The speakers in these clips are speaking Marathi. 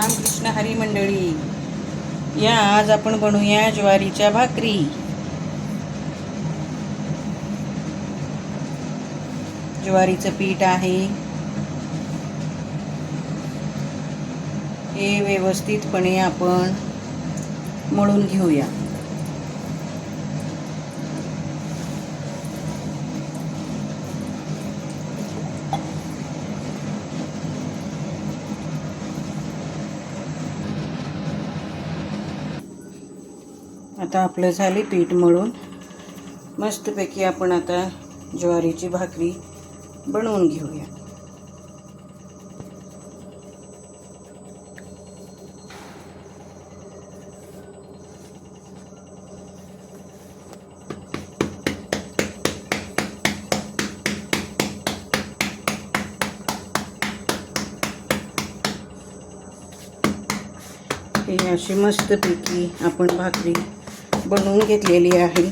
रामकृष्ण हरी मंडळी, या आज आपण बनवूया ज्वारीच्या भाकरी। ज्वारीचं पीठ आहे, हे व्यवस्थितपणे आपण मळून घेऊया। आता आपलं झाले पीठ मळून, मस्तपैकी आपण आता ज्वारीची भाकरी बनवून घेऊया। हे अशी मस्तपैकी आपण भाकरी बनवून घेतलेली आहे।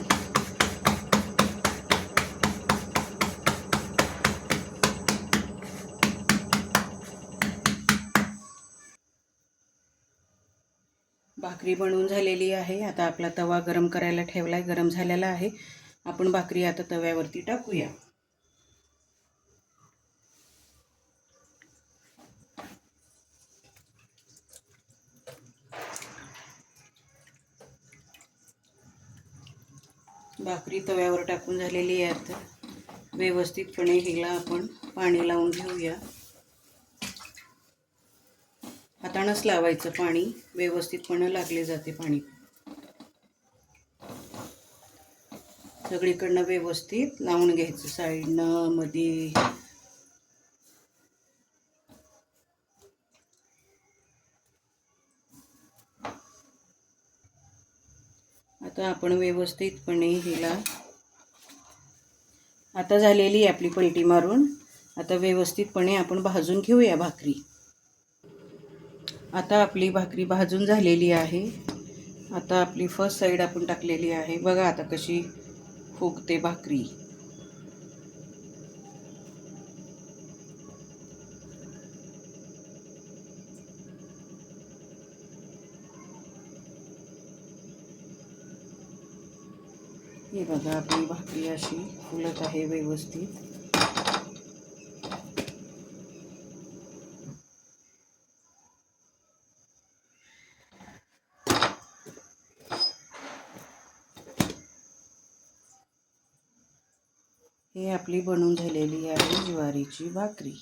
भाकरी बनवून झालेली आहे। आता आपला तवा गरम करायला ठेवलाय, गरम झालेला आहे। आपण भाकरी आता तव्यावरती टाकूया। भाकरी तव्यावर टाकून झालेली आहे। आता व्यवस्थितपणे हिला आपण पाणी लावून घेऊया। हातानंच लावायचं, पाणी व्यवस्थितपणे लागले जाते। पाणी सगळीकडनं व्यवस्थित लावून घ्यायचं, साईडनं मध्ये। आता आपण व्यवस्थितपणे हिला, आता झालेली आपली पलटी मारून, आता व्यवस्थितपणे आपण भाजून घेऊया भाकरी। आता आपली भाकरी भाजून झालेली आहे। आता आपली फर्स्ट साईड आपण टाकलेली आहे, बघा आता कशी फुगते भाकरी। हे बघा आपली भाकरी अशी फुलत आहे व्यवस्थित। ही आपली बनवून झालेली आहे ज्वारीची भाकरी।